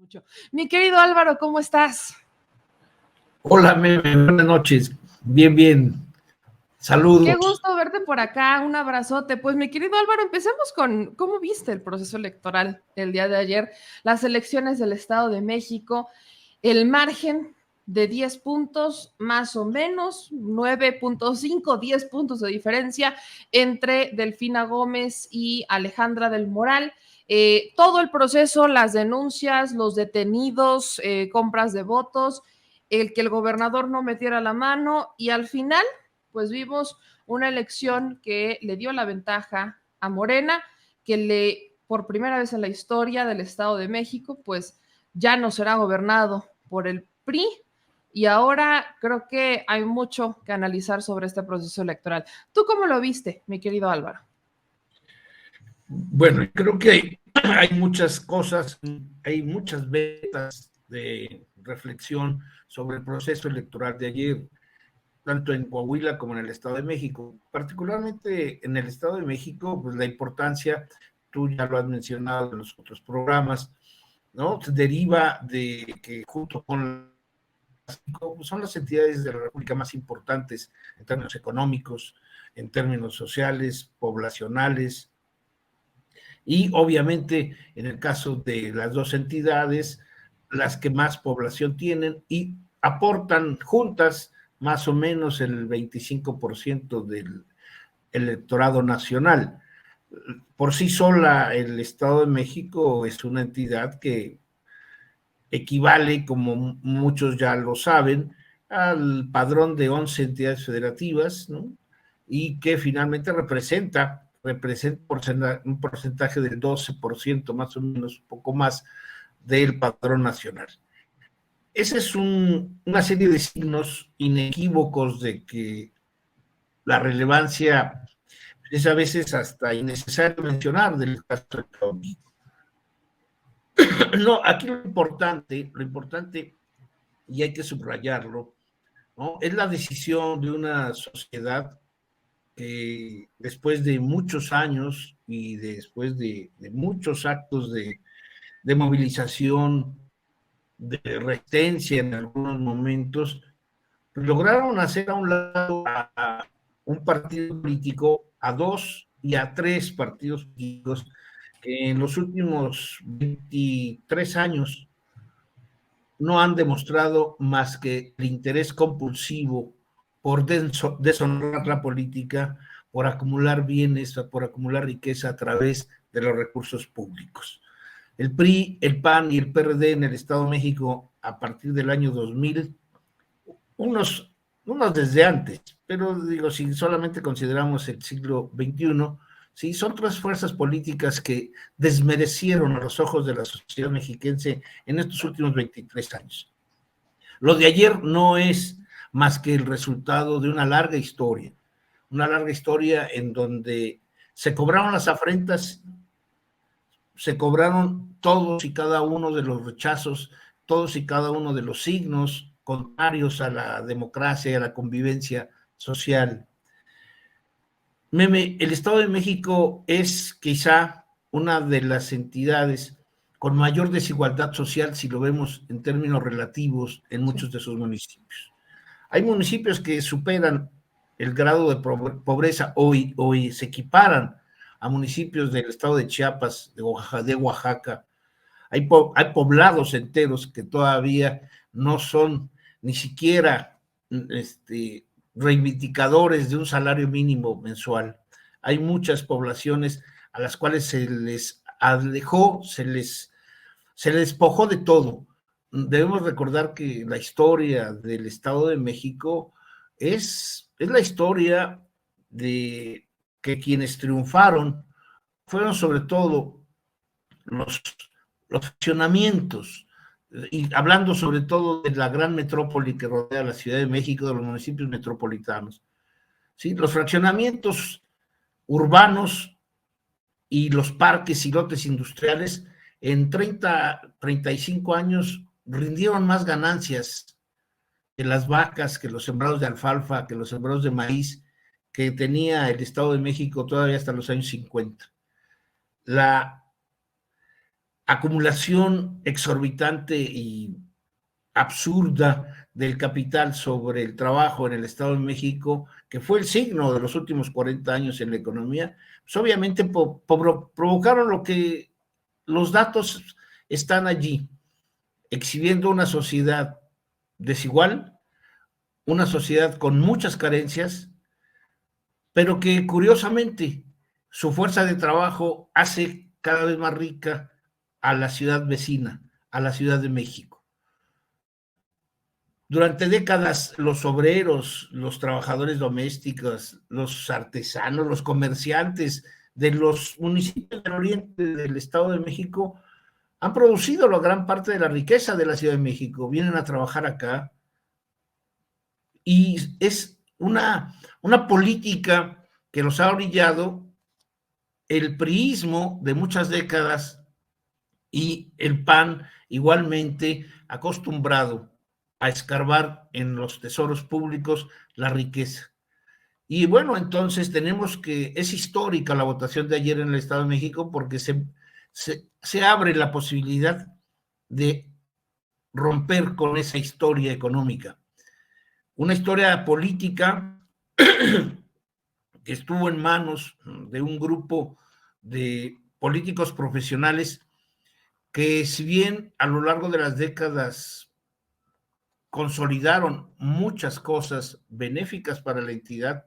Mucho. Mi querido Álvaro, ¿cómo estás? Hola, Meme, buenas noches. Bien, bien. Saludos. Qué gusto verte por acá, un abrazote. Pues mi querido Álvaro, empecemos con cómo viste el proceso electoral el día de ayer, las elecciones del Estado de México, el margen de 10 puntos, más o menos, 9.5, 10 puntos de diferencia entre Delfina Gómez y Alejandra del Moral. Todo el proceso, las denuncias, los detenidos, compras de votos, el que el gobernador no metiera la mano y al final, pues vimos una elección que le dio la ventaja a Morena, por primera vez en la historia del Estado de México, pues ya no será gobernado por el PRI, y ahora creo que hay mucho que analizar sobre este proceso electoral. ¿Tú cómo lo viste, mi querido Álvaro? Bueno, creo que hay muchas cosas, hay muchas vetas de reflexión sobre el proceso electoral de ayer, tanto en Coahuila como en el Estado de México. Particularmente en el Estado de México, pues la importancia, tú ya lo has mencionado en los otros programas, ¿no? Deriva de que junto con son las entidades de la República más importantes en términos económicos, en términos sociales, poblacionales, y obviamente en el caso de las dos entidades, las que más población tienen y aportan juntas más o menos el 25% del electorado nacional. Por sí sola, el Estado de México es una entidad que equivale, como muchos ya lo saben, al padrón de 11 entidades federativas, ¿no? Y que finalmente representa un porcentaje del 12%, más o menos, un poco más, del padrón nacional. Esa es una serie de signos inequívocos de que la relevancia es a veces hasta innecesario mencionar del caso económico. No, aquí lo importante, y hay que subrayarlo, ¿no? Es la decisión de una sociedad que después de muchos años y después de muchos actos de movilización, de resistencia en algunos momentos, lograron hacer a un lado a un partido político, a dos y a tres partidos políticos que en los últimos 23 años no han demostrado más que el interés compulsivo por deshonrar la política, por acumular bienes, por acumular riqueza a través de los recursos públicos. El PRI, el PAN y el PRD en el Estado de México a partir del año 2000, unos desde antes, pero digo, si solamente consideramos el siglo XXI, sí, son tres fuerzas políticas que desmerecieron a los ojos de la sociedad mexiquense en estos últimos 23 años. Lo de ayer no es más que el resultado de una larga historia en donde se cobraron las afrentas, se cobraron todos y cada uno de los rechazos, todos y cada uno de los signos contrarios a la democracia y a la convivencia social. Meme, el Estado de México es quizá una de las entidades con mayor desigualdad social si lo vemos en términos relativos en muchos de sus municipios. Hay municipios que superan el grado de pobreza hoy se equiparan a municipios del estado de Chiapas, de Oaxaca. Hay poblados enteros que todavía no son ni siquiera reivindicadores de un salario mínimo mensual. Hay muchas poblaciones a las cuales se les alejó, se les despojó de todo. Debemos recordar que la historia del Estado de México es la historia de que quienes triunfaron fueron sobre todo los, los fraccionamientos, y hablando sobre todo de la gran metrópoli que rodea la Ciudad de México, de los municipios metropolitanos. ¿Sí? Los fraccionamientos urbanos y los parques y lotes industriales en 35 años rindieron más ganancias que las vacas, que los sembrados de alfalfa, que los sembrados de maíz que tenía el Estado de México todavía hasta los años 50. acumulación exorbitante y absurda del capital sobre el trabajo en el Estado de México, que fue el signo de los últimos 40 años en la economía, pues obviamente provocaron lo que los datos están allí, exhibiendo una sociedad desigual, una sociedad con muchas carencias, pero que curiosamente su fuerza de trabajo hace cada vez más rica a la ciudad vecina, a la Ciudad de México. Durante décadas, los obreros, los trabajadores domésticos, los artesanos, los comerciantes de los municipios del oriente del Estado de México han producido la gran parte de la riqueza de la Ciudad de México. Vienen a trabajar acá y es una política que los ha orillado el priismo de muchas décadas y el PAN igualmente acostumbrado a escarbar en los tesoros públicos la riqueza. Y bueno, entonces tenemos que, es histórica la votación de ayer en el Estado de México porque se abre la posibilidad de romper con esa historia económica. Una historia política que estuvo en manos de un grupo de políticos profesionales que, si bien a lo largo de las décadas consolidaron muchas cosas benéficas para la entidad,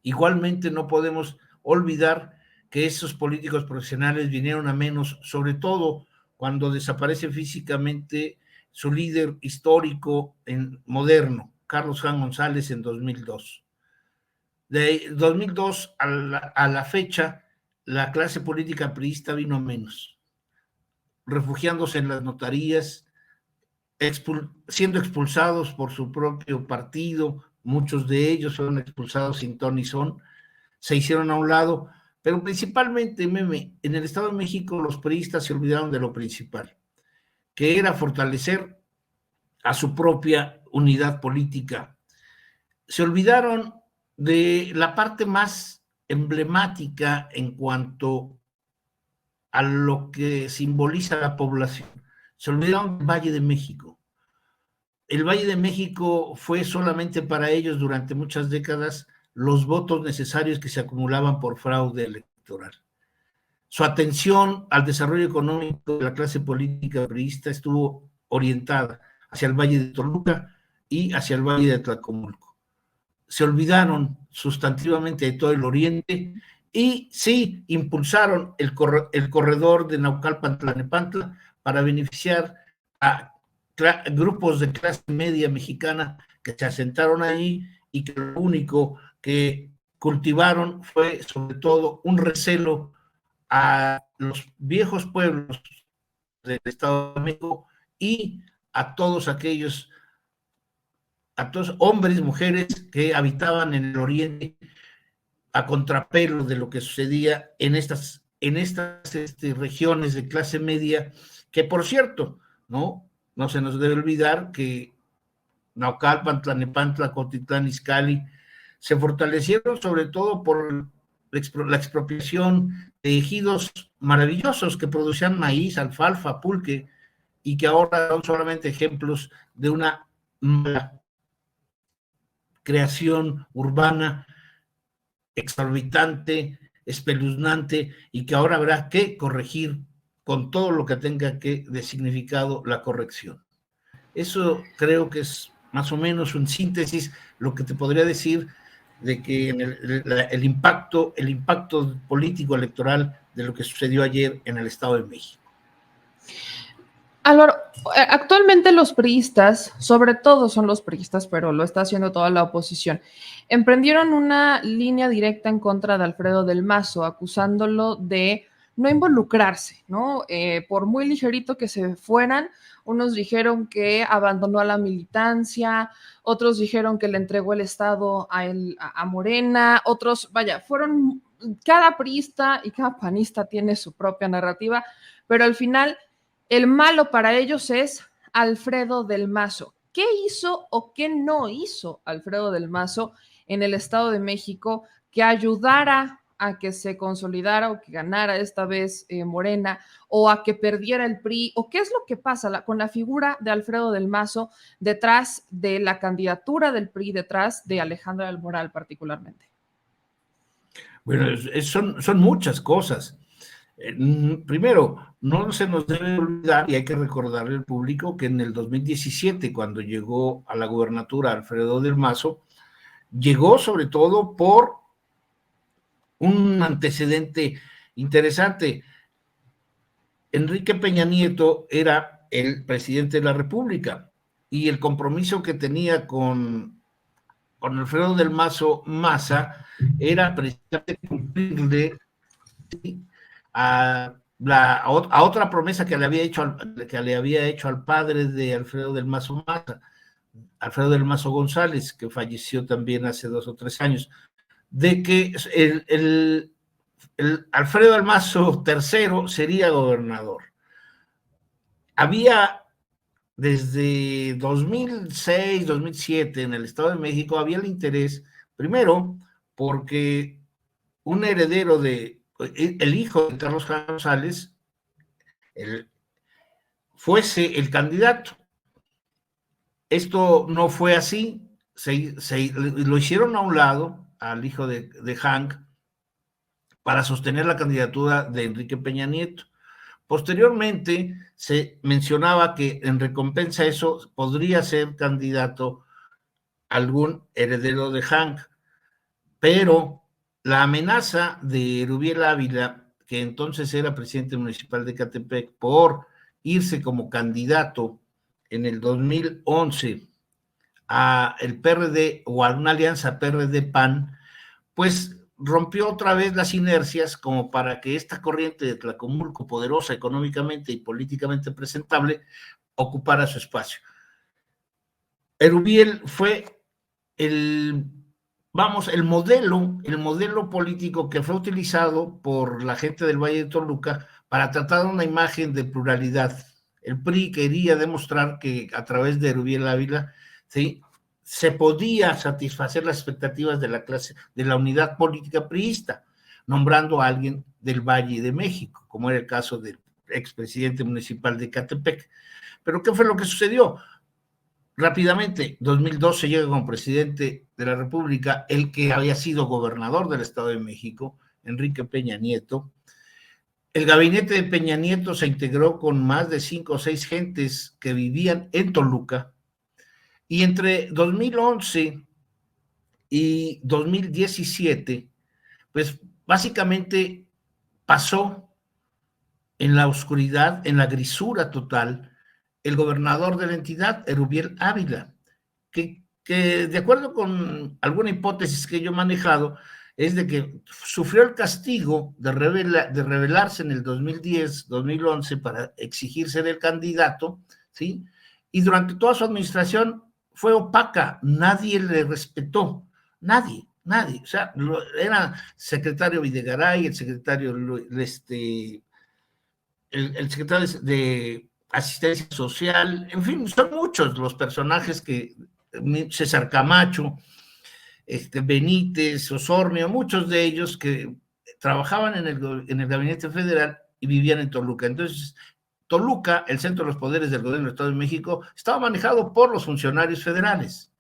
igualmente no podemos olvidar que esos políticos profesionales vinieron a menos, sobre todo cuando desaparece físicamente su líder histórico moderno, Carlos Jan González, en 2002. De 2002 a la fecha, la clase política priista vino a menos, refugiándose en las notarías, siendo expulsados por su propio partido, muchos de ellos fueron expulsados sin ton ni son, se hicieron a un lado, pero principalmente, Meme, en el Estado de México los priistas se olvidaron de lo principal, que era fortalecer a su propia unidad política. Se olvidaron de la parte más emblemática en cuanto a lo que simboliza la población. Se olvidaron del Valle de México. El Valle de México fue solamente para ellos durante muchas décadas los votos necesarios que se acumulaban por fraude electoral. Su atención al desarrollo económico de la clase política priista estuvo orientada hacia el Valle de Toluca y hacia el Valle de Tlacomulco. Se olvidaron sustantivamente de todo el oriente y sí impulsaron el corredor de Naucalpan-Tlalnepantla para beneficiar a grupos de clase media mexicana que se asentaron ahí y que lo único que cultivaron fue sobre todo un recelo a los viejos pueblos del Estado de México y a todos aquellos, a todos hombres, mujeres que habitaban en el oriente a contrapelo de lo que sucedía en estas regiones de clase media, que por cierto, no se nos debe olvidar que Naucalpan, Tlalnepantla, Cotitlán, Izcalli se fortalecieron sobre todo por la expropiación de ejidos maravillosos que producían maíz, alfalfa, pulque, y que ahora son solamente ejemplos de una creación urbana exorbitante, espeluznante, y que ahora habrá que corregir con todo lo que tenga que de significado la corrección. Eso creo que es más o menos un síntesis lo que te podría decir de que en el impacto político electoral de lo que sucedió ayer en el Estado de México. Álvaro, actualmente los priistas, sobre todo son los priistas, pero lo está haciendo toda la oposición, emprendieron una línea directa en contra de Alfredo del Mazo, acusándolo de no involucrarse, ¿no? Por muy ligerito que se fueran, unos dijeron que abandonó a la militancia, otros dijeron que le entregó el Estado a Morena, otros, vaya, fueron, cada priista y cada panista tiene su propia narrativa, pero al final el malo para ellos es Alfredo del Mazo. ¿Qué hizo o qué no hizo Alfredo del Mazo en el Estado de México que ayudara a que se consolidara o que ganara esta vez Morena, o a que perdiera el PRI? ¿O qué es lo que pasa con la figura de Alfredo del Mazo detrás de la candidatura del PRI, detrás de Alejandra del Moral particularmente? Bueno, son muchas cosas. Primero, no se nos debe olvidar, y hay que recordarle al público, que en el 2017, cuando llegó a la gubernatura Alfredo del Mazo, llegó sobre todo por un antecedente interesante. Enrique Peña Nieto era el presidente de la República y el compromiso que tenía con Alfredo del Mazo Maza era precisamente cumplirle, ¿sí?, a otra promesa que le había hecho al padre de Alfredo del Mazo Maza, Alfredo del Mazo González, que falleció también hace 2 o 3 años, de que el Alfredo del Mazo III sería gobernador. Había desde 2006, 2007 en el Estado de México, había el interés, primero, porque un heredero el hijo de Carlos González, fuese el candidato. Esto no fue así, lo hicieron a un lado, al hijo de Hank, para sostener la candidatura de Enrique Peña Nieto. Posteriormente se mencionaba que en recompensa a eso podría ser candidato algún heredero de Hank, pero la amenaza de Erubiel Ávila, que entonces era presidente municipal de Ecatepec, por irse como candidato en el 2011 a el PRD o a una alianza PRD-PAN, pues rompió otra vez las inercias como para que esta corriente de Tlacomulco, poderosa económicamente y políticamente presentable, ocupara su espacio. Erubiel fue el modelo político que fue utilizado por la gente del Valle de Toluca para tratar una imagen de pluralidad. El PRI quería demostrar que a través de Erubiel Ávila, ¿sí?, se podía satisfacer las expectativas de la clase, de la unidad política priista, nombrando a alguien del Valle de México, como era el caso del expresidente municipal de Ecatepec. Pero ¿qué fue lo que sucedió? Rápidamente, 2012 llega como presidente de la República el que había sido gobernador del Estado de México, Enrique Peña Nieto. El gabinete de Peña Nieto se integró con más de 5 o 6 gentes que vivían en Toluca, y entre 2011 y 2017, pues básicamente pasó en la oscuridad, en la grisura total, el gobernador de la entidad, Erubiel Ávila, que de acuerdo con alguna hipótesis que yo he manejado, es de que sufrió el castigo de rebelarse en el 2010, 2011 para exigir ser el candidato, ¿sí? Y durante toda su administración fue opaca, nadie le respetó, nadie. O sea, era secretario Videgaray, el secretario el secretario de Asistencia Social, en fin, son muchos los personajes que César Camacho, Benítez, Osornio, muchos de ellos que trabajaban en el gabinete federal y vivían en Toluca. Entonces, Toluca, el centro de los poderes del gobierno del Estado de México, estaba manejado por los funcionarios federales.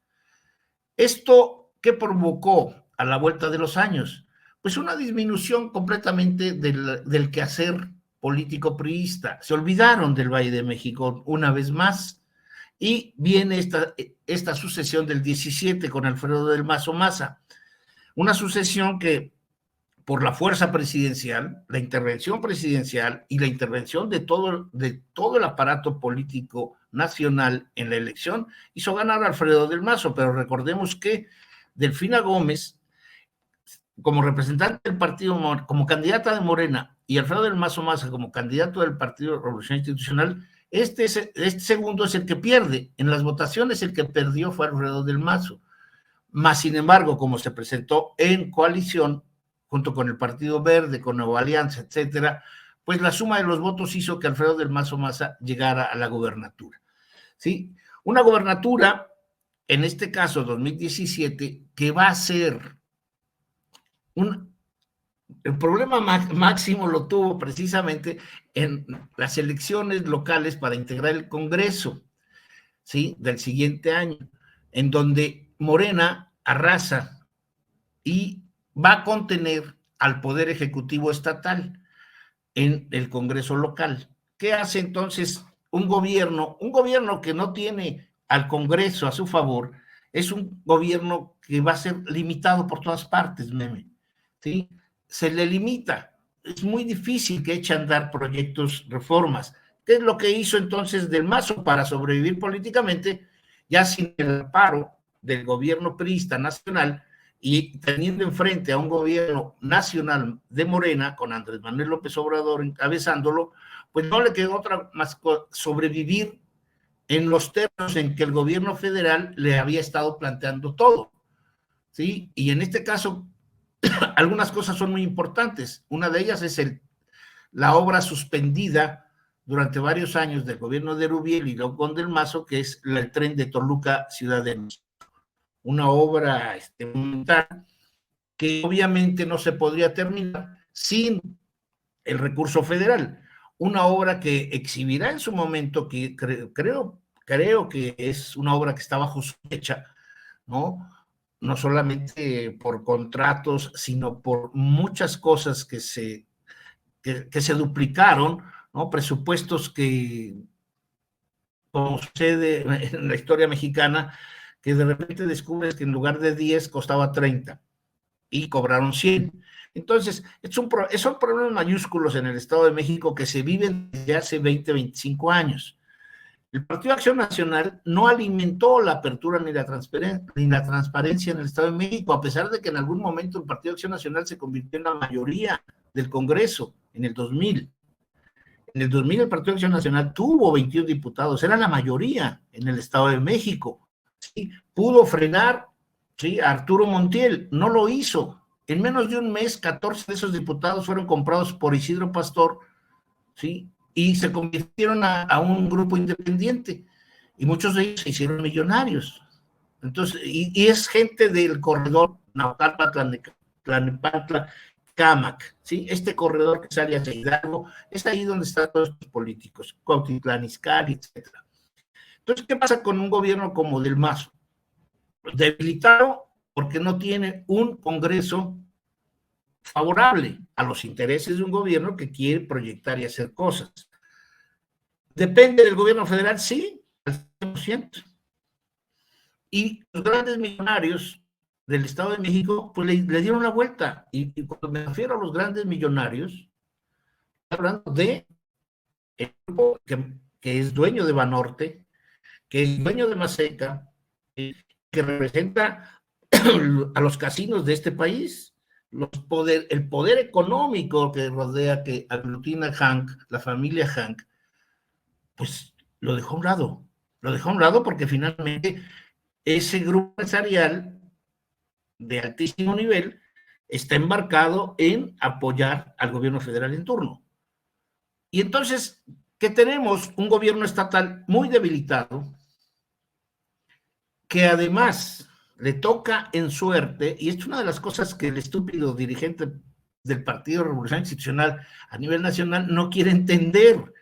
¿Esto qué provocó a la vuelta de los años? Pues una disminución completamente del quehacer político priista. Se olvidaron del Valle de México una vez más, y viene esta sucesión del 17 con Alfredo del Mazo Maza, una sucesión que por la fuerza presidencial, la intervención presidencial y la intervención de todo el aparato político nacional en la elección, hizo ganar a Alfredo del Mazo. Pero recordemos que Delfina Gómez, como representante del partido, como candidata de Morena, y Alfredo del Mazo Maza como candidato del Partido Revolución Institucional, este segundo es el que pierde. En las votaciones el que perdió fue Alfredo del Mazo. Más sin embargo, como se presentó en coalición junto con el Partido Verde, con Nueva Alianza, etcétera, pues la suma de los votos hizo que Alfredo del Mazo Maza llegara a la gobernatura, ¿sí? Una gobernatura, en este caso 2017, que va a ser El problema máximo lo tuvo precisamente en las elecciones locales para integrar el Congreso, ¿sí? Del siguiente año, en donde Morena arrasa y va a contener al Poder Ejecutivo Estatal en el Congreso local. ¿Qué hace entonces un gobierno? Un gobierno que no tiene al Congreso a su favor es un gobierno que va a ser limitado por todas partes, meme, ¿sí? Se le limita. Es muy difícil que eche a andar proyectos, reformas. ¿Qué es lo que hizo entonces Del Mazo para sobrevivir políticamente? Ya sin el amparo del gobierno priista nacional, y teniendo enfrente a un gobierno nacional de Morena, con Andrés Manuel López Obrador encabezándolo, pues no le quedó otra más sobrevivir en los términos en que el gobierno federal le había estado planteando todo, ¿sí? Y en este caso, algunas cosas son muy importantes. Una de ellas es la obra suspendida durante varios años del gobierno de Rubiel y luego con Del Mazo, que es el tren de Toluca Ciudad de México. Una obra monumental que obviamente no se podría terminar sin el recurso federal. Una obra que exhibirá en su momento, que creo que es una obra que está bajo sospecha, ¿no? No solamente por contratos, sino por muchas cosas que se duplicaron, ¿no? Presupuestos que, como sucede en la historia mexicana, que de repente descubres que en lugar de 10 costaba 30 y cobraron 100. Entonces, son problemas mayúsculos en el Estado de México que se viven desde hace 20, 25 años. El Partido Acción Nacional no alimentó la apertura ni la transparencia en el Estado de México, a pesar de que en algún momento el Partido Acción Nacional se convirtió en la mayoría del Congreso en el 2000. En el 2000 el Partido Acción Nacional tuvo 21 diputados, era la mayoría en el Estado de México. ¿Sí? Pudo frenar, ¿sí?, a Arturo Montiel, no lo hizo. En menos de un mes, 14 de esos diputados fueron comprados por Isidro Pastor, ¿sí?, y se convirtieron a un grupo independiente, y muchos de ellos se hicieron millonarios. Entonces, y es gente del corredor Naucalpan, Tlalnepantla, Cámac, ¿sí? Este corredor que sale hacia Hidalgo, es ahí donde están todos los políticos, Cuautitlán Izcalli, etc. Entonces, ¿qué pasa con un gobierno como Del Mazo? Debilitado porque no tiene un Congreso favorable a los intereses de un gobierno que quiere proyectar y hacer cosas. ¿Depende del gobierno federal? Sí, al 100%. Y los grandes millonarios del Estado de México, pues le dieron la vuelta. Y cuando me refiero a los grandes millonarios, estoy hablando de el grupo que es dueño de Banorte, que es dueño de Maseca, que representa a los casinos de este país, el poder económico que rodea, que aglutina Hank, la familia Hank, pues lo dejó a un lado. Lo dejó a un lado porque finalmente ese grupo empresarial de altísimo nivel está embarcado en apoyar al gobierno federal en turno. Y entonces, ¿qué tenemos? Un gobierno estatal muy debilitado, que además le toca en suerte, y es una de las cosas que el estúpido dirigente del Partido Revolucionario Institucional a nivel nacional no quiere entender.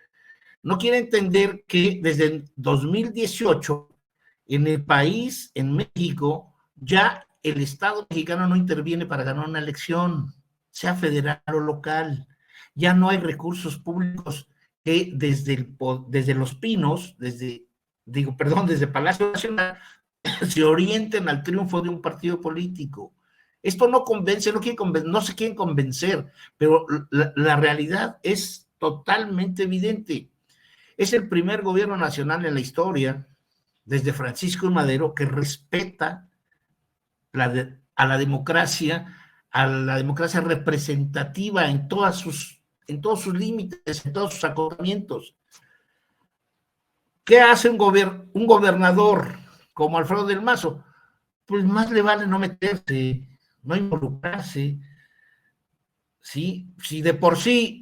No quiere entender que desde 2018 en el país, en México, ya el Estado mexicano no interviene para ganar una elección, sea federal o local. Ya no hay recursos públicos que desde Los Pinos, desde Palacio Nacional, se orienten al triunfo de un partido político. Esto no convence, no se quieren convencer, pero la realidad es totalmente evidente. Es el primer gobierno nacional en la historia, desde Francisco Madero, que respeta a la democracia representativa en todos sus límites, en todos sus acotamientos. ¿Qué hace un gobernador como Alfredo del Mazo? Pues más le vale no meterse, no involucrarse. ¿Sí? Si de por sí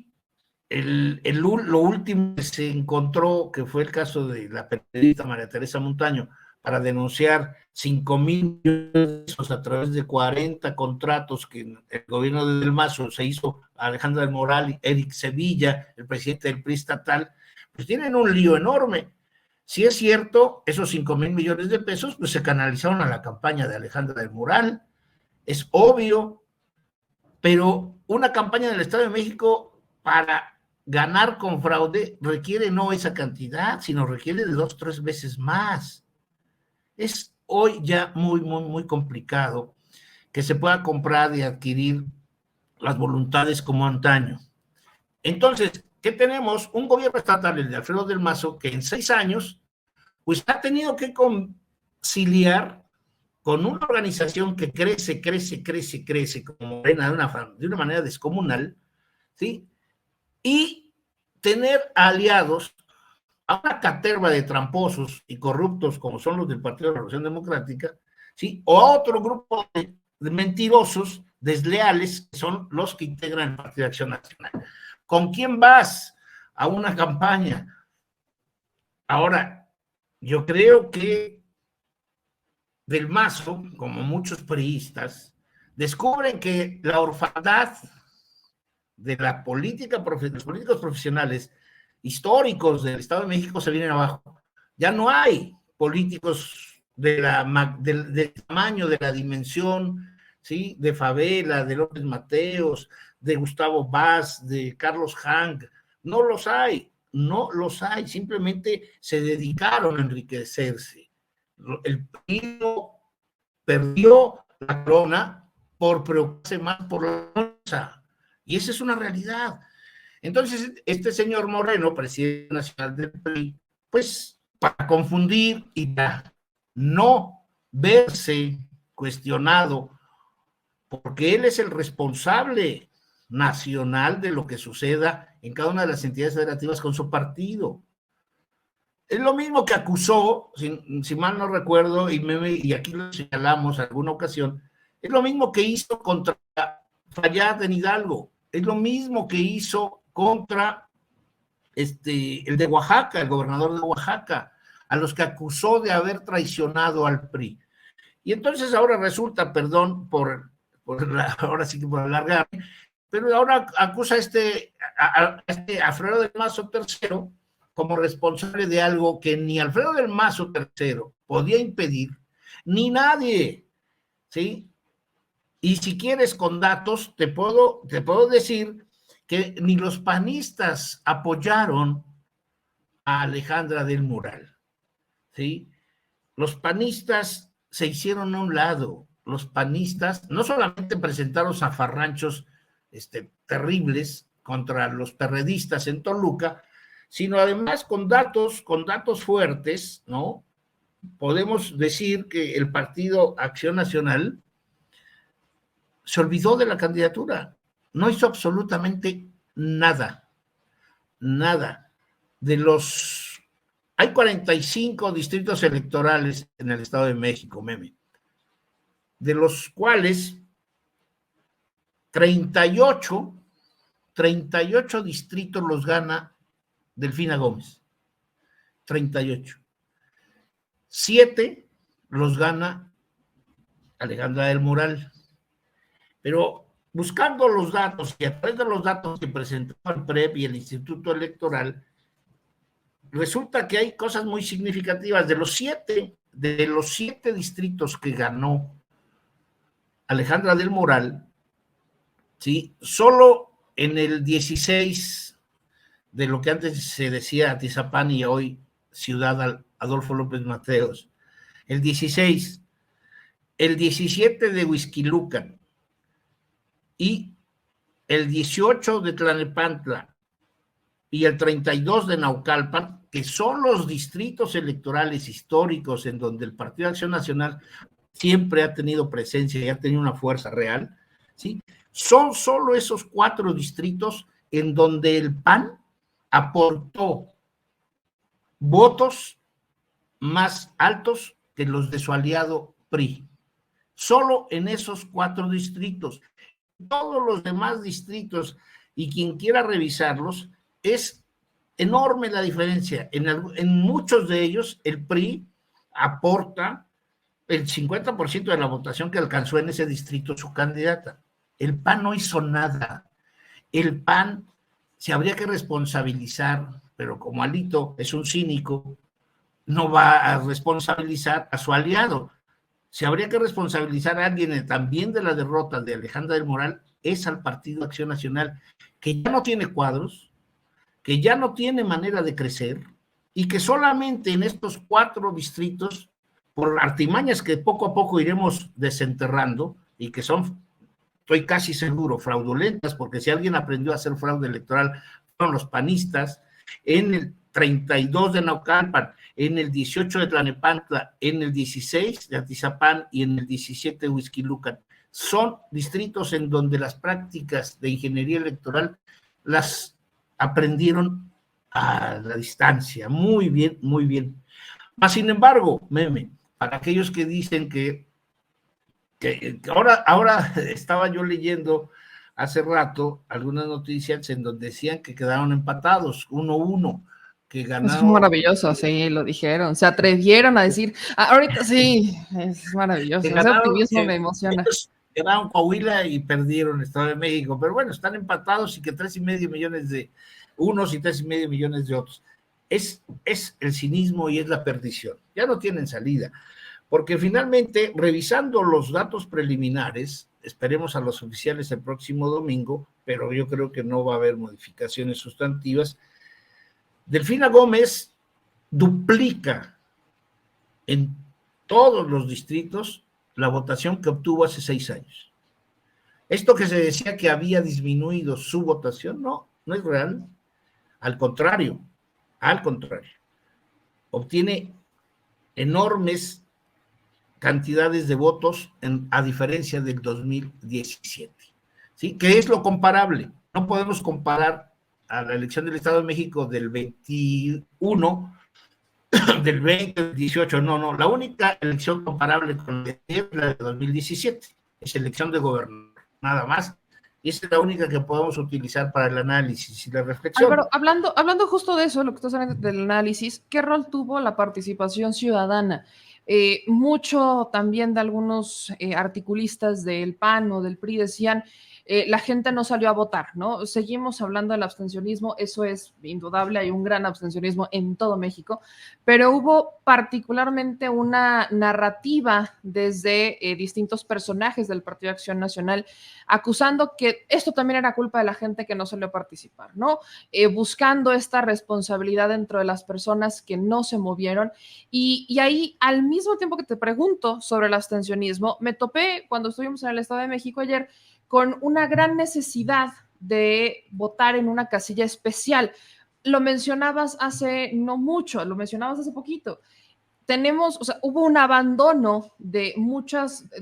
lo último que se encontró, que fue el caso de la periodista María Teresa Montaño, para denunciar 5,000 millones de pesos a través de 40 contratos que el gobierno de Del Mazo se hizo a Alejandra del Moral, Eric Sevilla, el presidente del PRI estatal, pues tienen un lío enorme. Si es cierto, esos 5,000 millones de pesos pues se canalizaron a la campaña de Alejandra del Moral, es obvio, pero una campaña del Estado de México para ganar con fraude requiere no esa cantidad, sino requiere de 2 o 3 veces más. Es hoy ya muy complicado que se pueda comprar y adquirir las voluntades como antaño. Entonces, ¿qué tenemos? Un gobierno estatal, el de Alfredo del Mazo, que en 6 años, pues ha tenido que conciliar con una organización que crece, como Morena, de una manera descomunal, ¿sí? Y tener aliados a una caterva de tramposos y corruptos como son los del Partido de la Revolución Democrática, ¿sí? O a otro grupo de mentirosos, desleales, que son los que integran el Partido de Acción Nacional. ¿Con quién vas a una campaña? Ahora, yo creo que Del Mazo, como muchos priistas, descubren que la orfandad de la política, los políticos profesionales históricos del Estado de México se vienen abajo. Ya no hay políticos del tamaño, de la dimensión, ¿sí? De Favela, de López Mateos, de Gustavo Vaz, de Carlos Hank. No los hay, simplemente se dedicaron a enriquecerse. El PRI perdió la corona por preocuparse más por la bolsa. Y esa es una realidad. Entonces, este señor Moreno, presidente nacional del PRI, pues para confundir y para no verse cuestionado, porque él es el responsable nacional de lo que suceda en cada una de las entidades federativas con su partido. Es lo mismo que acusó, si mal no recuerdo, y aquí lo señalamos en alguna ocasión, es lo mismo que hizo contra Fayad en Hidalgo, es lo mismo que hizo contra el de Oaxaca, el gobernador de Oaxaca, a los que acusó de haber traicionado al PRI. Y entonces ahora resulta, perdón ahora sí que por alargarme, pero ahora acusa a Alfredo del Mazo III como responsable de algo que ni Alfredo del Mazo III podía impedir, ni nadie, ¿sí? Y si quieres con datos, te puedo decir que ni los panistas apoyaron a Alejandra del Moral, ¿sí? Los panistas se hicieron a un lado. Los panistas no solamente presentaron zafarranchos terribles contra los perredistas en Toluca, sino además con datos fuertes, ¿no? Podemos decir que el Partido Acción Nacional se olvidó de la candidatura, no hizo absolutamente nada. Hay 45 distritos electorales en el Estado de México, Meme, de los cuales 38 distritos los gana Delfina Gómez. 38. 7 los gana Alejandra del Moral. Pero buscando los datos y a través de los datos que presentó el PREP y el Instituto Electoral, resulta que hay cosas muy significativas. De los 7 distritos que ganó Alejandra del Moral, ¿sí? Solo en el 16 de lo que antes se decía Atizapán y hoy Ciudad Adolfo López Mateos, el 16, el 17 de Huixquilucan y el 18 de Tlalnepantla y el 32 de Naucalpan, que son los distritos electorales históricos en donde el Partido de Acción Nacional siempre ha tenido presencia y ha tenido una fuerza real, ¿sí? Son solo esos 4 distritos en donde el PAN aportó votos más altos que los de su aliado PRI. Solo en esos 4 distritos. Todos los demás distritos, y quien quiera revisarlos, es enorme la diferencia. En muchos de ellos, el PRI aporta el 50% de la votación que alcanzó en ese distrito su candidata. El PAN no hizo nada. El PAN se habría que responsabilizar, pero como Alito es un cínico, no va a responsabilizar a su aliado. Se habría que responsabilizar a alguien también de la derrota de Alejandra del Moral, es al Partido Acción Nacional, que ya no tiene cuadros, que ya no tiene manera de crecer y que solamente en estos 4 distritos, por artimañas que poco a poco iremos desenterrando y que son, estoy casi seguro, fraudulentas, porque si alguien aprendió a hacer fraude electoral fueron los panistas, en el 32 de Naucalpan, en el 18 de Tlalnepantla, en el 16 de Atizapán y en el 17 de Huixquilucan. Son distritos en donde las prácticas de ingeniería electoral las aprendieron a la distancia, muy bien, muy bien. Mas, sin embargo, Meme, para aquellos que dicen que ahora estaba yo leyendo hace rato algunas noticias en donde decían que quedaron empatados, 1-1, que ganaron. Es maravilloso, sí, lo dijeron, se atrevieron a decir, ahorita sí, es maravilloso, ese optimismo me emociona. Ganaron Coahuila y perdieron Estado de México, pero bueno, están empatados y que 3.5 millones de unos y 3.5 millones de otros. Es el cinismo y es la perdición. Ya no tienen salida, porque finalmente, revisando los datos preliminares, esperemos a los oficiales el próximo domingo, pero yo creo que no va a haber modificaciones sustantivas. Delfina Gómez duplica en todos los distritos la votación que obtuvo hace 6 años. Esto que se decía que había disminuido su votación, no es real. Al contrario, obtiene enormes cantidades de votos a diferencia del 2017. ¿Sí? ¿Qué es lo comparable? No podemos comparar a la elección del Estado de México del 21, del 20, del 18, no. La única elección comparable con la de 2017 es elección de gobernador, nada más. Y esa es la única que podemos utilizar para el análisis y la reflexión. Álvaro, hablando justo de eso, lo que estás hablando del análisis, ¿qué rol tuvo la participación ciudadana? Mucho también de algunos articulistas del PAN o del PRI decían, la gente no salió a votar, ¿no? Seguimos hablando del abstencionismo, eso es indudable, hay un gran abstencionismo en todo México, pero hubo particularmente una narrativa desde distintos personajes del Partido de Acción Nacional acusando que esto también era culpa de la gente que no salió a participar, ¿no? Buscando esta responsabilidad dentro de las personas que no se movieron. Y ahí, al mismo tiempo que te pregunto sobre el abstencionismo, me topé cuando estuvimos en el Estado de México ayer con una gran necesidad de votar en una casilla especial. Lo mencionabas hace no mucho, lo mencionabas hace poquito. Tenemos, o sea, hubo un abandono de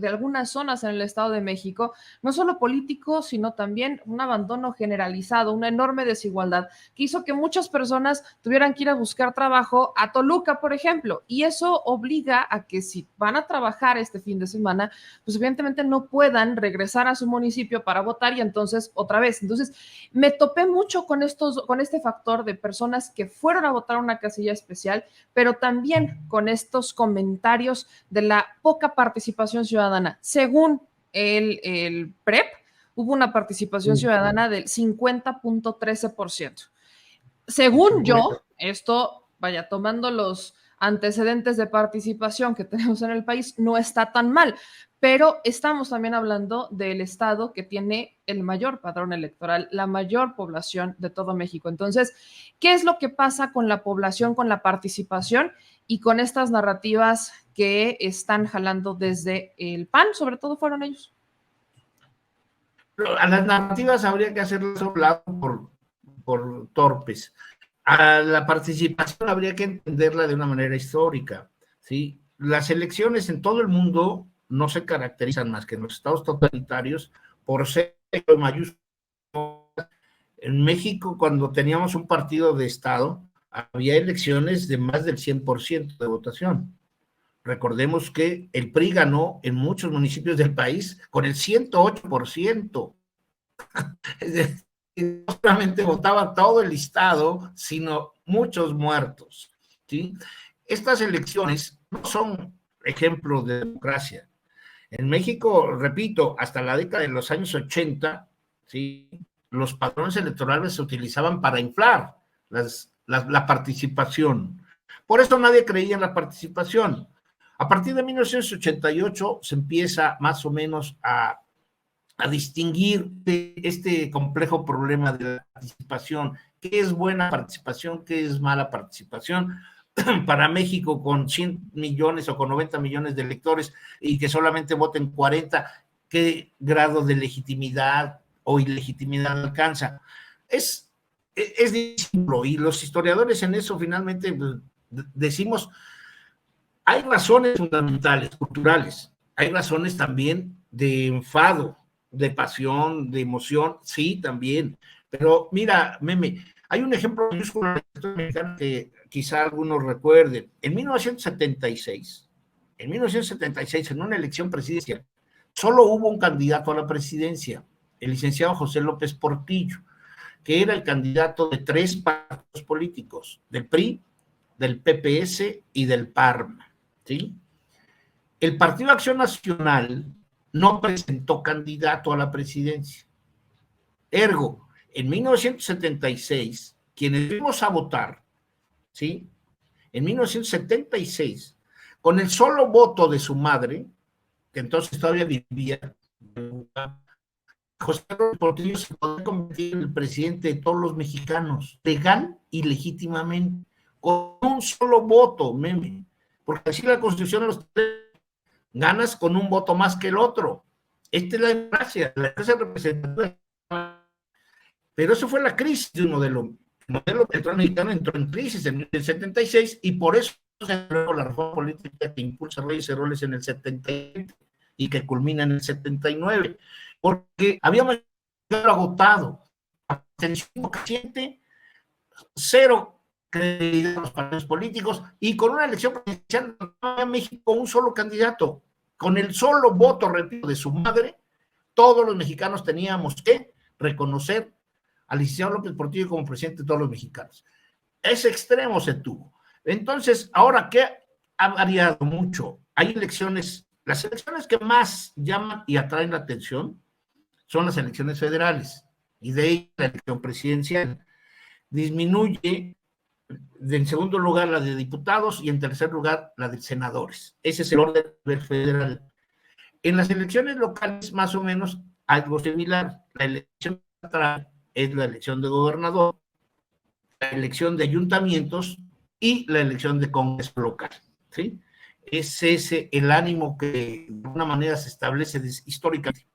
algunas zonas en el Estado de México, no solo político, sino también un abandono generalizado, una enorme desigualdad que hizo que muchas personas tuvieran que ir a buscar trabajo a Toluca, por ejemplo, y eso obliga a que si van a trabajar este fin de semana, pues evidentemente no puedan regresar a su municipio para votar y entonces otra vez. Entonces, me topé mucho con este factor de personas que fueron a votar a una casilla especial, pero también con estos comentarios de la poca participación ciudadana. Según el PREP, hubo una participación ciudadana del 50.13%. Según yo, esto, vaya, tomando los antecedentes de participación que tenemos en el país, no está tan mal, pero estamos también hablando del estado que tiene el mayor padrón electoral, la mayor población de todo México. Entonces, ¿qué es lo que pasa con la población, con la participación y con estas narrativas que están jalando desde el PAN? Sobre todo fueron ellos. A las narrativas habría que hacerlas a un lado por torpes. A la participación habría que entenderla de una manera histórica, ¿sí? Las elecciones en todo el mundo no se caracterizan más que en los estados totalitarios por ser mayúsculas. En México, cuando teníamos un partido de estado, había elecciones de más del 100% de votación. Recordemos que el PRI ganó en muchos municipios del país con el 108%. Es decir, no solamente votaba todo el estado, sino muchos muertos, ¿sí? Estas elecciones no son ejemplos de democracia. En México, repito, hasta la década de los años 80, ¿sí?, los padrones electorales se utilizaban para inflar la participación. Por eso nadie creía en la participación. A partir de 1988 se empieza más o menos a distinguir este complejo problema de la participación. ¿Qué es buena participación? ¿Qué es mala participación? Para México, con 100 millones o con 90 millones de electores y que solamente voten 40, ¿qué grado de legitimidad o ilegitimidad alcanza? Es discípulo, y los historiadores en eso finalmente decimos, hay razones fundamentales, culturales, hay razones también de enfado, de pasión, de emoción, sí, también. Pero mira, Meme, hay un ejemplo que quizá algunos recuerden. En 1976, en una elección presidencial, solo hubo un candidato a la presidencia, el licenciado José López Portillo, que era el candidato de 3 partidos políticos, del PRI, del PPS y del PARM, ¿sí? El Partido Acción Nacional no presentó candidato a la presidencia. Ergo, en 1976, quienes fuimos a votar, ¿sí?, en 1976, con el solo voto de su madre, que entonces todavía vivía, José López Portillo se podía convertir en el presidente de todos los mexicanos, legal y legítimamente, con un solo voto, Meme, porque así la Constitución los ganas con un voto más que el otro. Esta es la democracia representativa. Pero eso fue la crisis de un modelo. El modelo electoral mexicano entró en crisis en el 76 y por eso se logró la reforma política que impulsa Reyes Heroles en el 77 y que culmina en el 79, porque habíamos agotado, abstención consciente, cero credibilidad a los partidos políticos y con una elección presidencial en México un solo candidato, con el solo voto, repito, de su madre, todos los mexicanos teníamos que reconocer al licenciado López Portillo como presidente de todos los mexicanos. Ese extremo se tuvo. Entonces, ahora, ¿qué ha variado mucho? Hay elecciones, las elecciones que más llaman y atraen la atención son las elecciones federales, y de ahí la elección presidencial. Disminuye en segundo lugar la de diputados y en tercer lugar la de senadores. Ese es el orden federal. En las elecciones locales, más o menos, algo similar. La elección federal es la elección de gobernador, la elección de ayuntamientos y la elección de congreso local, ¿sí? Es ese el ánimo que de alguna manera se establece históricamente.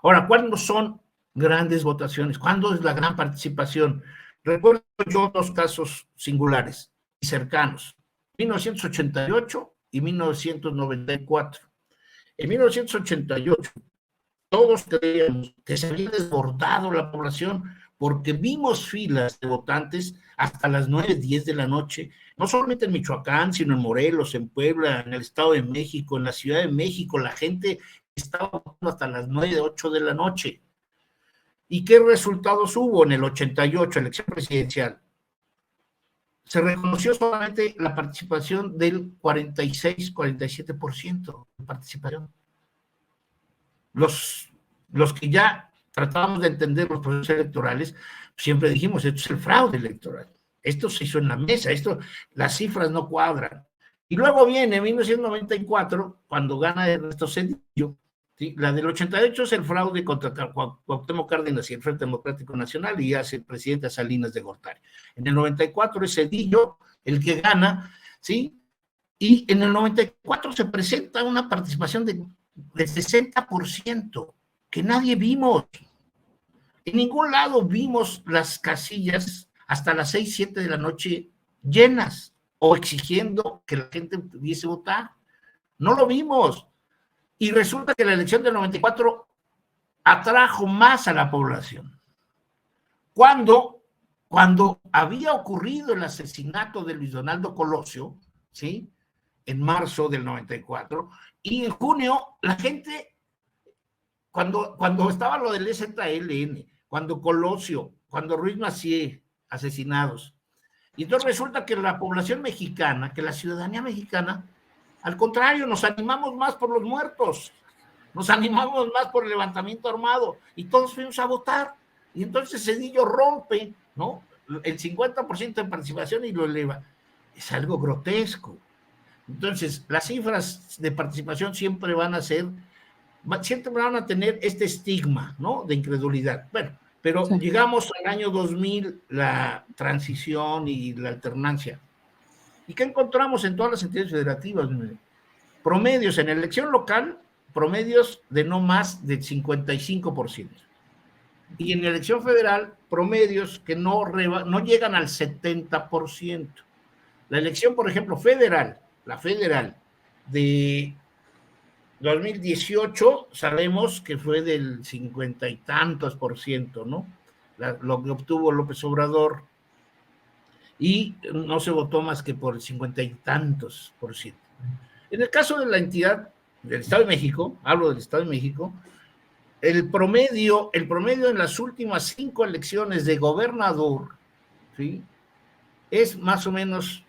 Ahora, ¿cuándo son grandes votaciones? ¿Cuándo es la gran participación? Recuerdo yo 2 casos singulares y cercanos, 1988 y 1994. En 1988, todos creíamos que se había desbordado la población porque vimos filas de votantes hasta las 9, 10 de la noche, no solamente en Michoacán, sino en Morelos, en Puebla, en el Estado de México, en la Ciudad de México, la gente estaba votando hasta las 9, 8 de la noche. ¿Y qué resultados hubo en el 88, elección presidencial? Se reconoció solamente la participación del 46, 47% de participación. Los que ya tratábamos de entender los procesos electorales, siempre dijimos, esto es el fraude electoral. Esto se hizo en la mesa, las cifras no cuadran. Y luego viene en 1994, cuando gana Ernesto Zedillo, ¿sí? La del 88 es el fraude contra Cuauhtémoc Cárdenas y el Frente Democrático Nacional y hace el presidente a Salinas de Gortari. En el 94 es Zedillo el que gana, ¿sí? Y en el 94 se presenta una participación de 60%, que nadie vimos. En ningún lado vimos las casillas hasta las 6, 7 de la noche llenas o exigiendo que la gente pudiese votar. No lo vimos. Y resulta que la elección del 94 atrajo más a la población. Cuando había ocurrido el asesinato de Luis Donaldo Colosio, ¿sí?, en marzo del 94, y en junio la gente, cuando estaba lo del EZLN, cuando Colosio, cuando Ruiz Massieu asesinados, Y entonces resulta que la población mexicana, que la ciudadanía mexicana, al contrario, nos animamos más por los muertos, nos animamos más por el levantamiento armado, y todos fuimos a votar. Y entonces Cedillo rompe, ¿no?, el 50% de participación y lo eleva. Es algo grotesco. Entonces, las cifras de participación siempre van a tener este estigma, ¿no?, de incredulidad. Bueno, pero Sí. llegamos al año 2000, la transición y la alternancia. ¿Y qué encontramos en todas las entidades federativas? Promedios en elección local, promedios de no más del 55%. Y en elección federal, promedios que no llegan al 70%. La elección, por ejemplo, la federal de 2018, sabemos que fue del 50 y tantos por ciento, ¿no? Lo que obtuvo López Obrador, y no se votó más que por el 50 y tantos por ciento. En el caso de la entidad del Estado de México, hablo del Estado de México, el promedio en las últimas 5 elecciones de gobernador, ¿sí?, es más o menos,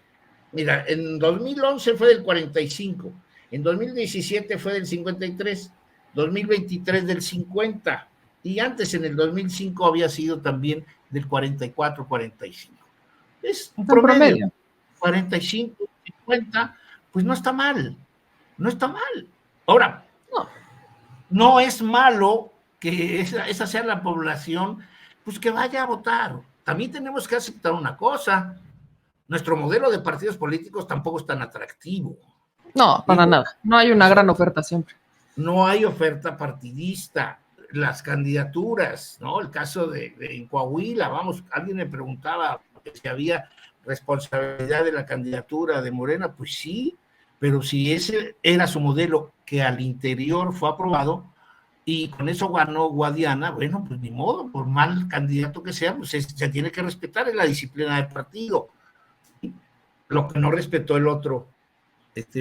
mira, en 2011 fue del 45, en 2017 fue del 53, 2023 del 50, y antes en el 2005 había sido también del 44, 45. Es un En promedio, promedio. 45, 50, pues no está mal, no está mal. Ahora, No. no es malo que esa sea la población, pues que vaya a votar. También tenemos que aceptar una cosa: nuestro modelo de partidos políticos tampoco es tan atractivo. No, para Digo, nada. No hay o una sea, gran oferta siempre. no hay oferta partidista. Las candidaturas, ¿no? El caso en Coahuila, vamos, alguien me preguntaba si había responsabilidad de la candidatura de Morena. Pues sí, pero si ese era su modelo que al interior fue aprobado y con eso ganó Guadiana, bueno, pues ni modo, por mal candidato que sea, pues se tiene que respetar en la disciplina del partido. Lo que no respetó el otro,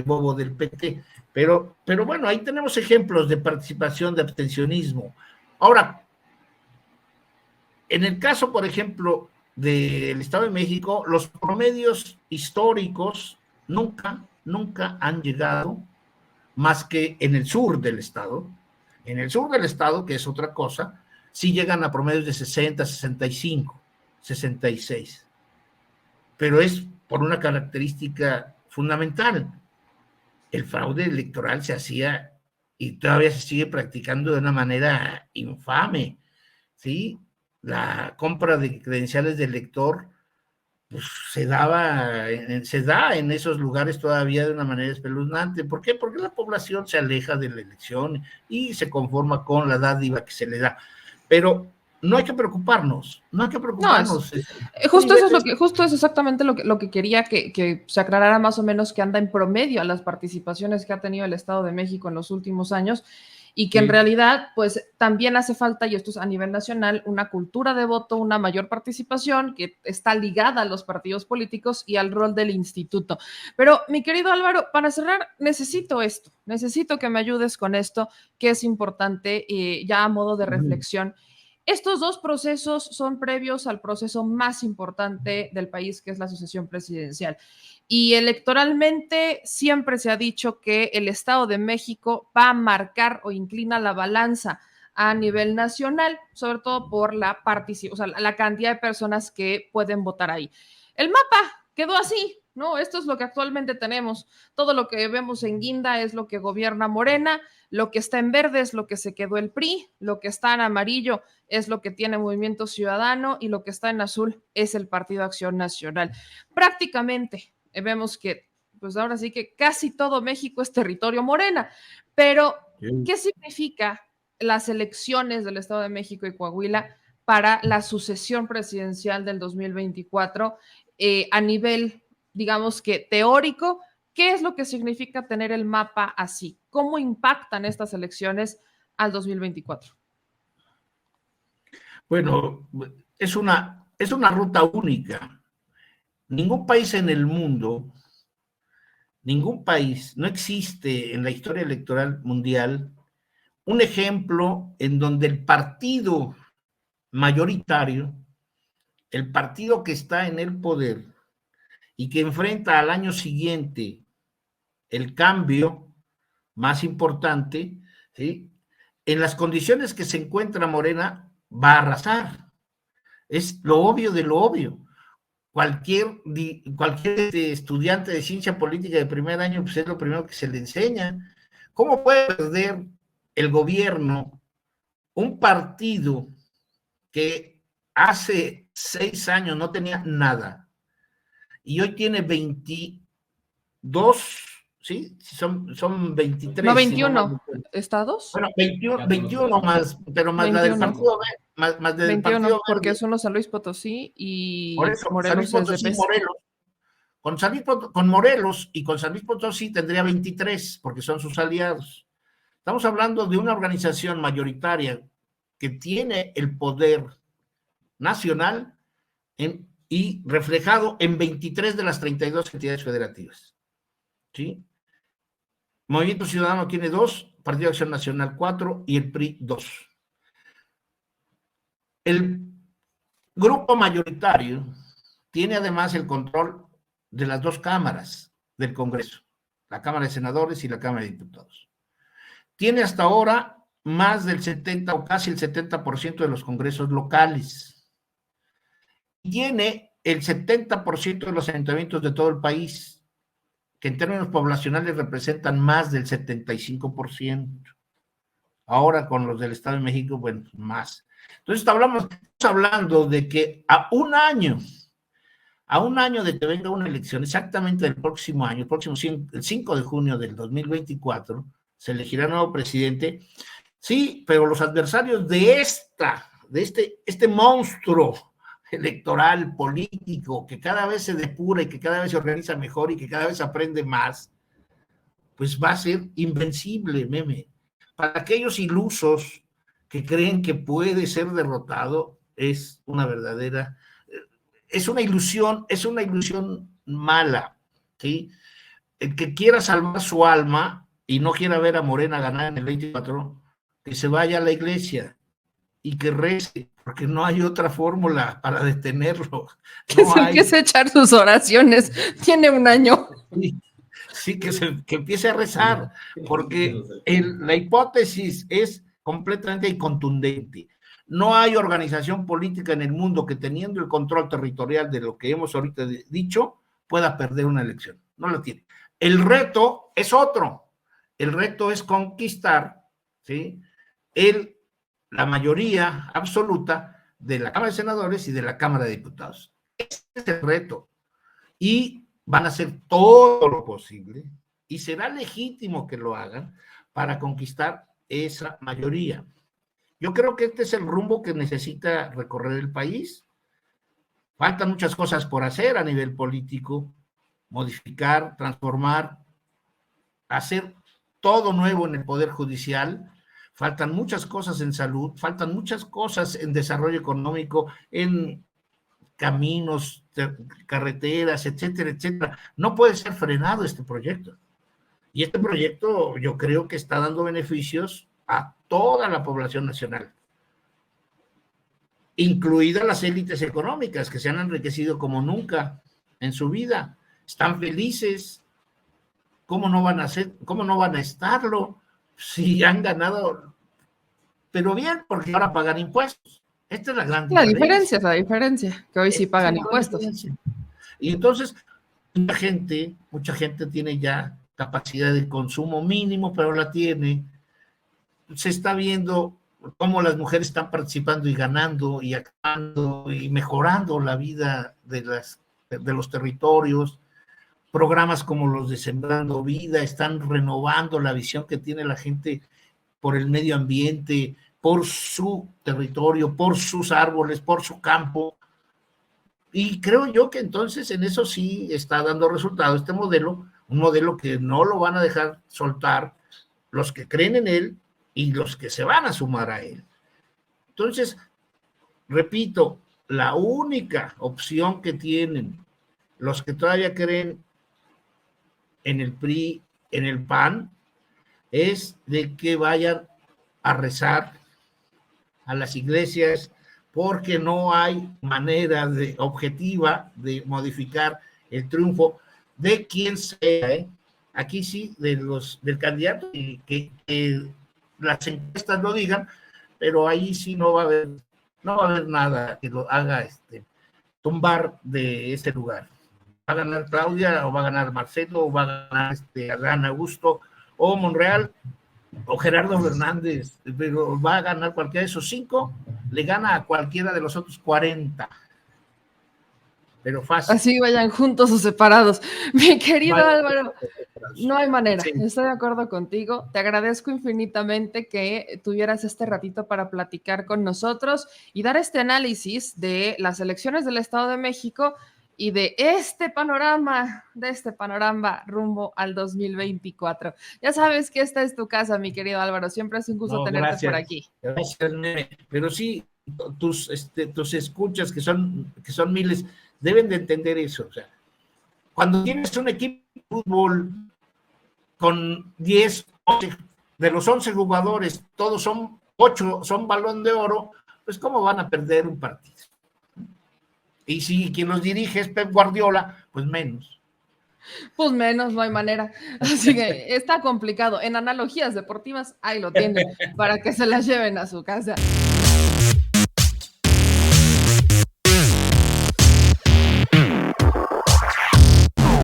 bobo del PT. Pero bueno, ahí tenemos ejemplos de participación, de abstencionismo. Ahora, en el caso, por ejemplo, del Estado de México, los promedios históricos nunca han llegado más que en el sur del Estado. En el sur del Estado, que es otra cosa, sí llegan a promedios de 60, 65, 66. Pero es por una característica fundamental: el fraude electoral se hacía y todavía se sigue practicando de una manera infame, ¿sí? La compra de credenciales de elector, pues se da en esos lugares todavía de una manera espeluznante. ¿Por qué? Porque la población se aleja de la elección y se conforma con la dádiva que se le da. Pero no hay que preocuparnos, no hay que No, preocuparnos. justo eso es justo es exactamente lo que quería que se aclarara más o menos, que anda en promedio a las participaciones que ha tenido el Estado de México en los últimos años, y que en Sí. realidad pues también hace falta, y esto es a nivel nacional, una cultura de voto, una mayor participación que está ligada a los partidos políticos y al rol del instituto. Pero mi querido Álvaro, para cerrar, necesito que me ayudes con esto, que es importante, ya a modo de reflexión. Estos dos procesos son previos al proceso más importante del país, que es la sucesión presidencial. Y electoralmente siempre se ha dicho que el Estado de México va a marcar o inclina la balanza a nivel nacional, sobre todo por o sea, la cantidad de personas que pueden votar ahí. El mapa quedó así, ¿no? Esto es lo que actualmente tenemos. Todo lo que vemos en guinda es lo que gobierna Morena, lo que está en verde es lo que se quedó el PRI, lo que está en amarillo es lo que tiene Movimiento Ciudadano, y lo que está en azul es el Partido Acción Nacional. Prácticamente vemos que, pues ahora sí que casi todo México es territorio Morena, pero Sí. ¿qué significa las elecciones del Estado de México y Coahuila para la sucesión presidencial del 2024 a nivel, digamos que teórico? ¿Qué es lo que significa tener el mapa así? ¿Cómo impactan estas elecciones al 2024? Bueno, es una ruta única. Ningún país en el mundo, ningún país, no existe en la historia electoral mundial un ejemplo en donde el partido mayoritario, el partido que está en el poder, y que enfrenta al año siguiente el cambio más importante, ¿sí? En las condiciones que se encuentra Morena, va a arrasar. Es lo obvio de lo obvio. Cualquier estudiante de ciencia política de primer año, pues es lo primero que se le enseña. ¿Cómo puede perder el gobierno un partido que hace 6 años no tenía nada y hoy tiene 22, ¿sí? Son 23. No, si no 21 estados. Bueno, 21 más, pero más la del 21. partido B, más del 21, partido porque verde. es uno San Luis Potosí Por y eso, San Luis Morelos es de Potosí, PES. Morelos. Con Morelos y con San Luis Potosí tendría 23, porque son sus aliados. Estamos hablando de una organización mayoritaria que tiene el poder nacional y reflejado en 23 de las 32 entidades federativas. ¿Sí? Movimiento Ciudadano tiene 2, Partido de Acción Nacional 4 y el PRI 2. El grupo mayoritario tiene además el control de las 2 cámaras del Congreso, la Cámara de Senadores y la Cámara de Diputados. Tiene hasta ahora más del 70 o casi el 70% de los congresos locales. Tiene el 70% de los ayuntamientos de todo el país, que en términos poblacionales representan más del 75%. Ahora con los del Estado de México, bueno, más. Entonces estamos hablando de que a un año de que venga una elección, exactamente el próximo año, el 5 de junio del 2024, se elegirá nuevo presidente. Sí, pero los adversarios de este monstruo electoral, político, que cada vez se depura y que cada vez se organiza mejor y que cada vez aprende más, pues va a ser invencible, meme. Para aquellos ilusos que creen que puede ser derrotado, es una ilusión mala, ¿sí? El que quiera salvar su alma y no quiera ver a Morena ganar en el 24, que se vaya a la iglesia y que rece, porque no hay otra fórmula para detenerlo. Que se empiece a echar sus oraciones. Tiene un año. Sí, que empiece a rezar, porque la hipótesis es completamente contundente. No hay organización política en el mundo que, teniendo el control territorial de lo que hemos ahorita dicho, pueda perder una elección. No lo tiene. El reto es otro. El reto es conquistar, ¿sí?, la mayoría absoluta de la Cámara de Senadores y de la Cámara de Diputados. Ese es el reto. Y van a hacer todo lo posible, y será legítimo que lo hagan, para conquistar esa mayoría. Yo creo que este es el rumbo que necesita recorrer el país. Faltan muchas cosas por hacer a nivel político, modificar, transformar, hacer todo nuevo en el Poder Judicial. Faltan muchas cosas en salud, faltan muchas cosas en desarrollo económico, en caminos, carreteras, etcétera, etcétera. No puede ser frenado este proyecto. Y este proyecto yo creo que está dando beneficios a toda la población nacional, incluidas las élites económicas, que se han enriquecido como nunca en su vida. Están felices. ¿Cómo no van a estarlo si han ganado? Pero bien, porque ahora pagan impuestos. Esta es la gran diferencia. La diferencia, que hoy sí pagan impuestos. Y entonces, mucha gente tiene ya capacidad de consumo mínimo, pero la tiene. Se está viendo cómo las mujeres están participando y ganando y actuando y mejorando la vida de los territorios. Programas como los de Sembrando Vida están renovando la visión que tiene la gente por el medio ambiente, por su territorio, por sus árboles, por su campo. Y creo yo que entonces en eso sí está dando resultado este modelo, un modelo que no lo van a dejar soltar los que creen en él y los que se van a sumar a él. Entonces, repito, la única opción que tienen los que todavía creen en el PRI, en el PAN, es de que vayan a rezar a las iglesias, porque no hay manera objetiva de modificar el triunfo de quien sea, ¿eh? Aquí sí, del candidato, y que las encuestas lo digan, pero ahí sí no va a haber nada que lo haga tumbar de ese lugar. Va a ganar Claudia, o va a ganar Marcelo, o va a ganar Adán Augusto, o Monreal, o Gerardo Fernández, pero va a ganar cualquiera de esos 5, le gana a cualquiera de los otros 40. Pero fácil. Así vayan juntos o separados. Mi querido Álvaro, no hay manera, sí. Estoy de acuerdo contigo. Te agradezco infinitamente que tuvieras este ratito para platicar con nosotros y dar este análisis de las elecciones del Estado de México y de este panorama rumbo al 2024. Ya sabes que esta es tu casa, mi querido Álvaro. Siempre es un gusto tenerte por aquí. Gracias, pero sí, tus escuchas, que son miles, deben de entender eso. O sea, cuando tienes un equipo de fútbol con 10, 11, de los 11 jugadores, todos son 8, son Balón de Oro, pues ¿cómo van a perder un partido? Y si quien los dirige es Pep Guardiola, pues menos. Pues menos, no hay manera. Así que está complicado. En analogías deportivas, ahí lo tienen, para que se las lleven a su casa.